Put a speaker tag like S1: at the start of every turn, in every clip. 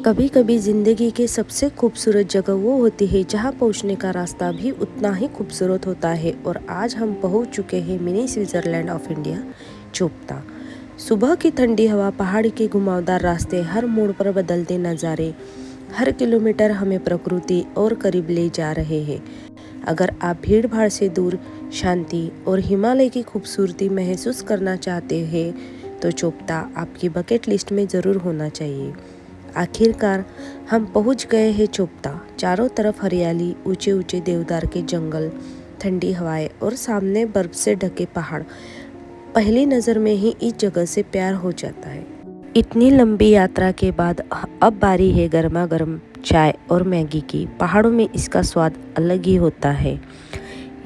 S1: कभी कभी ज़िंदगी की सबसे खूबसूरत जगह वो होती है जहाँ पहुँचने का रास्ता भी उतना ही खूबसूरत होता है। और आज हम पहुँच चुके हैं mini Switzerland of India, Chopta. सुबह की ठंडी हवा, पहाड़ के घुमावदार रास्ते, हर मोड़ पर बदलते नज़ारे, हर किलोमीटर हमें प्रकृति और करीब ले जा रहे हैं। अगर आप भीड़ भाड़ से दूर शांति और हिमालय की खूबसूरती महसूस करना चाहते हैं तो चोपता आपकी बकेट लिस्ट में ज़रूर होना चाहिए। आखिरकार हम पहुंच गए हैं चोपता। चारों तरफ हरियाली, ऊंचे ऊंचे देवदार के जंगल, ठंडी हवाएं और सामने बर्फ से ढके पहाड़। पहली नज़र में ही इस जगह से प्यार हो जाता है। इतनी लंबी यात्रा के बाद अब बारी है गर्मा गर्म चाय और मैगी की। पहाड़ों में इसका स्वाद अलग ही होता है।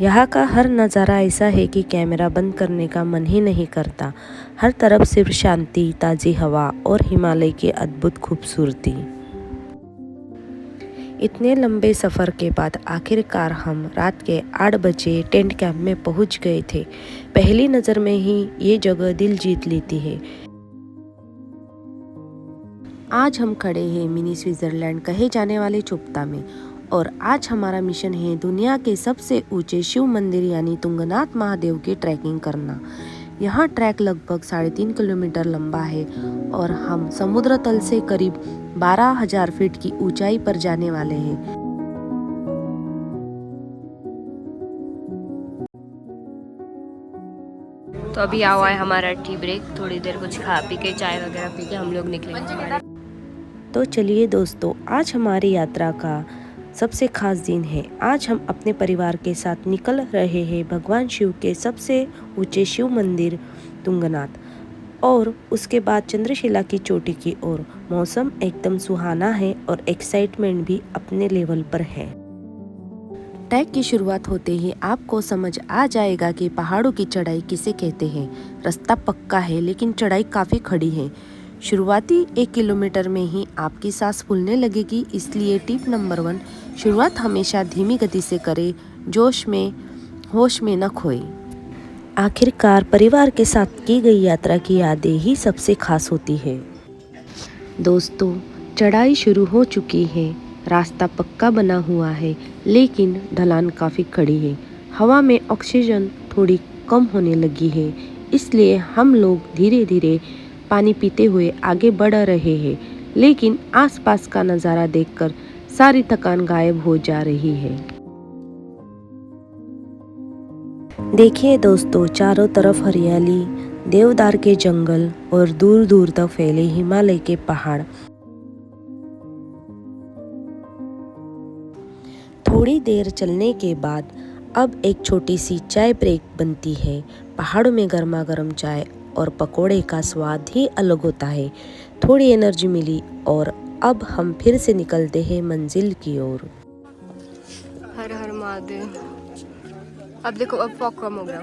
S1: यहाँ का हर नज़ारा ऐसा है कि कैमरा बंद करने का मन ही नहीं करता। हर तरफ सिर्फ शांति, ताज़ी हवा और हिमालय की अद्भुत खूबसूरती। इतने लंबे सफ़र के बाद आखिरकार हम रात के 8 बजे टेंट कैंप में पहुँच गए थे। पहली नज़र में ही ये जगह दिल जीत लेती है। आज हम खड़े हैं मिनी स्विट्ज़रलैंड कहे जाने वाले चोपता में और आज हमारा मिशन है दुनिया के सबसे ऊंचे शिव मंदिर यानी तुंगनाथ महादेव की ट्रैकिंग करना। यहाँ ट्रैक लगभग 3.5 किलोमीटर लंबा है और हम समुद्र तल से करीब 12,000 फीट की ऊंचाई पर जाने वाले हैं।
S2: तो अभी आवा है हमारा टी ब्रेक। थोड़ी देर कुछ खा पी के, चाय वगैरह पी के हम लोग निकलेंगे।
S1: तो चलिए दोस्तों, आज हमारी यात्रा का सबसे खास दिन है। आज हम अपने परिवार के साथ निकल रहे हैं भगवान शिव के सबसे ऊंचे शिव मंदिर तुंगनाथ और उसके बाद चंद्रशिला की चोटी की ओर। मौसम एकदम सुहाना है और एक्साइटमेंट भी अपने लेवल पर है। ट्रैक की शुरुआत होते ही आपको समझ आ जाएगा कि पहाड़ों की चढ़ाई किसे कहते हैं। रास्ता पक्का है लेकिन चढ़ाई काफ़ी खड़ी है। शुरुआती 1 किलोमीटर में ही आपकी सांस फूलने लगेगी, इसलिए टिप नंबर 1, शुरुआत हमेशा धीमी गति से करें, जोश में होश में न खोए। आखिरकार परिवार के साथ की गई यात्रा की यादें ही सबसे खास होती है। दोस्तों, चढ़ाई शुरू हो चुकी है। रास्ता पक्का बना हुआ है लेकिन ढलान काफ़ी खड़ी है। हवा में ऑक्सीजन थोड़ी कम होने लगी है, इसलिए हम लोग धीरे धीरे पानी पीते हुए आगे बढ़ रहे हैं। लेकिन आसपास का नज़ारा देखकर सारी थकान गायब हो जा रही है। देखिए दोस्तों, चारों तरफ हरियाली, देवदार के जंगल और दूर दूर तक फैले हिमालय के पहाड़। थोड़ी देर चलने के बाद अब एक छोटी सी चाय ब्रेक बनती है। पहाड़ों में गर्मा गर्म चाय और पकोड़े का स्वाद ही अलग होता है। थोड़ी एनर्जी मिली और अब हम फिर से निकलते हैं मंजिल की ओर।
S2: हर हर महादेव। अब देखो, अब फॉग कम हो गया,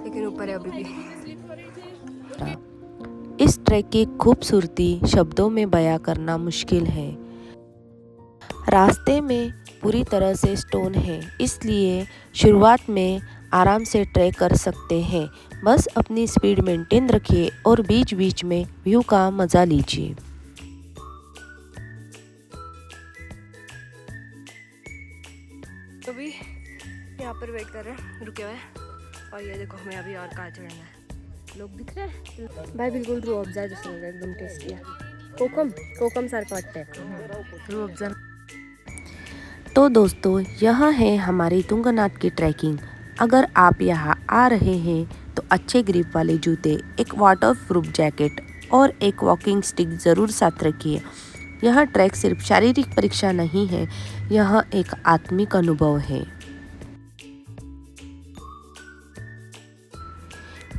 S2: लेकिन ऊपर है अभी भी।
S1: इस ट्रैक की खूबसूरती शब्दों में बयां करना मुश्किल है। रास्ते में पूरी तरह से स्टोन है, इसलिए शुरुआत में आराम से ट्रैक कर सकते हैं। बस अपनी स्पीड मेंटेन रखिए और बीच बीच में व्यू का मज़ा लीजिए।
S2: तो भी यहाँ पर वेट कर रहे हैं, रुके हुए हैं। और ये देखो, हमें अभी और कहाँ चढ़ना है। लोग दिख रहे हैं भाई, बिल्कुल रू अफ़ज़ा जैसे लग रहा है, एकदम टेस्टी है। कोकम सारखं वाटतंय रू अफ़ज़ा।
S1: तो दोस्तों, यह है हमारी तुंगनाथ की ट्रैकिंग। अगर आप यहाँ आ रहे हैं तो अच्छे ग्रिप वाले जूते, एक वाटर प्रूफ जैकेट और एक वॉकिंग स्टिक ज़रूर साथ रखिए। यह ट्रैक सिर्फ शारीरिक परीक्षा नहीं है, यह एक आत्मिक अनुभव है।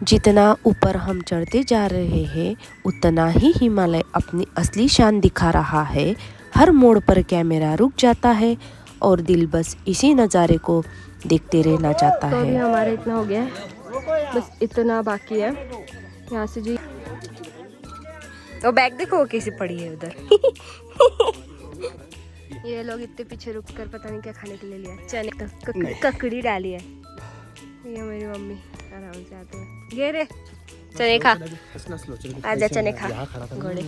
S1: जितना ऊपर हम चढ़ते जा रहे हैं उतना ही हिमालय अपनी असली शान दिखा रहा है। हर मोड़ पर कैमरा रुक जाता है और दिल बस इसी नज़ारे को देखते रहना चाहता
S2: तो
S1: है।
S2: अभी हमारा इतना हो गया है, बस इतना बाकी है। यहाँ से जी तो बैग देखो वो कैसी पड़ी है उधर। ये लोग इतने पीछे रुक कर पता नहीं क्या खाने के लिए लिया, चने ककड़ी डाली है। ये मेरी मम्मी आराम से आते हैं। ये रे चने खा, आजा चने खा घोड़े।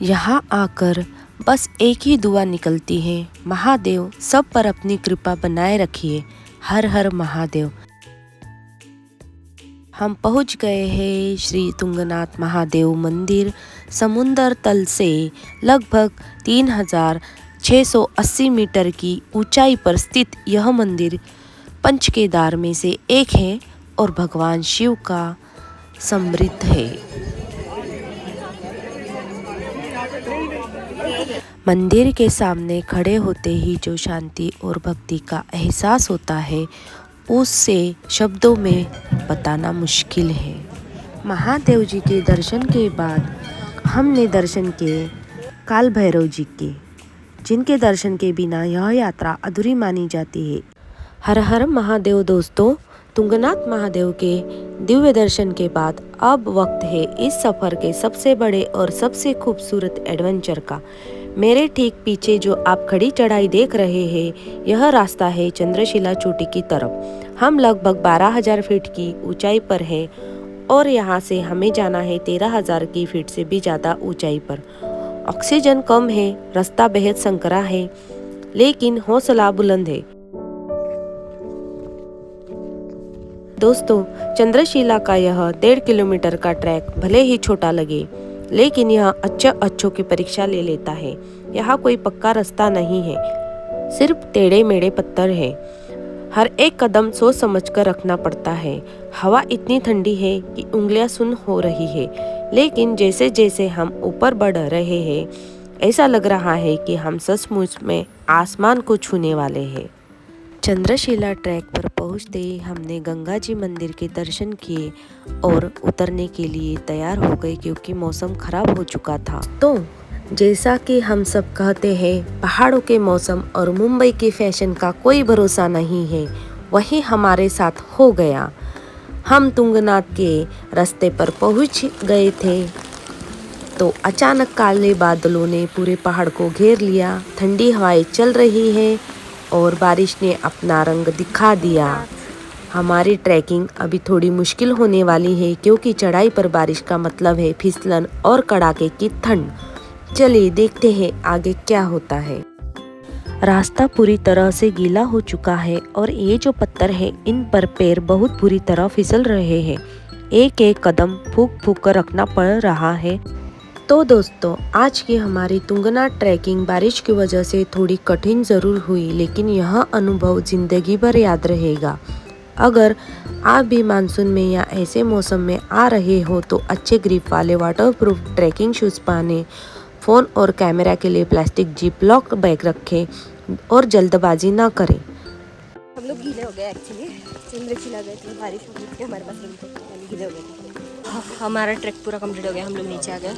S1: यहाँ आकर बस एक ही दुआ निकलती है, महादेव सब पर अपनी कृपा बनाए रखिए, हर हर महादेव। हम पहुँच गए हैं श्री तुंगनाथ महादेव मंदिर। समुंदर तल से लगभग 3680 मीटर की ऊंचाई पर स्थित यह मंदिर पंच केदार में से एक है और भगवान शिव का समृद्ध है। मंदिर के सामने खड़े होते ही जो शांति और भक्ति का एहसास होता है उससे शब्दों में बताना मुश्किल है। महादेव जी के दर्शन के बाद हमने दर्शन किए काल भैरव जी के, जिनके दर्शन के बिना यह यात्रा अधूरी मानी जाती है। हर हर महादेव दोस्तों, तुंगनाथ महादेव के दिव्य दर्शन के बाद अब वक्त है इस सफ़र के सबसे बड़े और सबसे खूबसूरत एडवेंचर का। मेरे ठीक पीछे जो आप खड़ी चढ़ाई देख रहे हैं, यह रास्ता है चंद्रशिला चोटी की तरफ। हम लगभग 12,000 फीट की ऊंचाई पर हैं और यहाँ से हमें जाना है 13,000 की फीट से भी ज़्यादा ऊंचाई पर। ऑक्सीजन कम है, रास्ता बेहद संकरा है, लेकिन हौसला बुलंद है। दोस्तों, चंद्रशिला का यह 1.5 किलोमीटर का ट्रैक भले ही छोटा लगे, लेकिन यह अच्छों की परीक्षा ले लेता है। यहाँ कोई पक्का रास्ता नहीं है, सिर्फ टेढ़े मेढ़े पत्थर है। हर एक कदम सोच समझकर रखना पड़ता है। हवा इतनी ठंडी है कि उंगलियां सुन्न हो रही है, लेकिन जैसे जैसे हम ऊपर बढ़ रहे हैं ऐसा लग रहा है कि हम सचमुच में आसमान को छूने वाले हैं। चंद्रशिला ट्रैक पर पहुंचते ही हमने गंगा जी मंदिर के दर्शन किए और उतरने के लिए तैयार हो गए क्योंकि मौसम खराब हो चुका था। तो जैसा कि हम सब कहते हैं, पहाड़ों के मौसम और मुंबई की फैशन का कोई भरोसा नहीं है, वही हमारे साथ हो गया। हम तुंगनाथ के रास्ते पर पहुंच गए थे तो अचानक काले बादलों ने पूरे पहाड़ को घेर लिया। ठंडी हवाएं चल रही है और बारिश ने अपना रंग दिखा दिया। हमारी ट्रैकिंग अभी थोड़ी मुश्किल होने वाली है क्योंकि चढ़ाई पर बारिश का मतलब है फिसलन और कड़ाके की ठंड। चलिए देखते हैं आगे क्या होता है। रास्ता पूरी तरह से गीला हो चुका है और ये जो पत्थर है इन पर पैर बहुत बुरी तरह फिसल रहे हैं। एक एक कदम फूक फूक कर रखना पड़ रहा है। तो दोस्तों, आज की हमारी तुंगनाथ ट्रैकिंग बारिश की वजह से थोड़ी कठिन ज़रूर हुई, लेकिन यह अनुभव ज़िंदगी भर याद रहेगा। अगर आप भी मानसून में या ऐसे मौसम में आ रहे हो तो अच्छे ग्रिप वाले वाटरप्रूफ ट्रैकिंग शूज़ पहने, फ़ोन और कैमरा के लिए प्लास्टिक जिप लॉक बैग रखें और जल्दबाजी ना करें।
S2: हम लोग गीले हो गए एक्चुअली, चंद्रशिला गए थे, बारिश हो गई थी, हमारे पास गीले हो गए थे। हमारा ट्रैक पूरा कंप्लीट हो गया, हम लोग नीचे आ गए।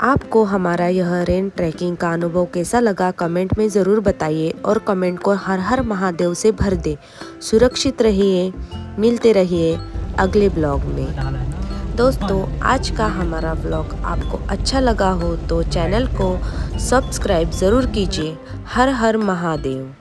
S1: आपको हमारा यह रेन ट्रैकिंग का अनुभव कैसा लगा कमेंट में ज़रूर बताइए और कमेंट को हर हर महादेव से भर दे। सुरक्षित रहिए, मिलते रहिए अगले ब्लॉग में। दोस्तों, आज का हमारा ब्लॉग आपको अच्छा लगा हो तो चैनल को सब्सक्राइब ज़रूर कीजिए। हर हर महादेव।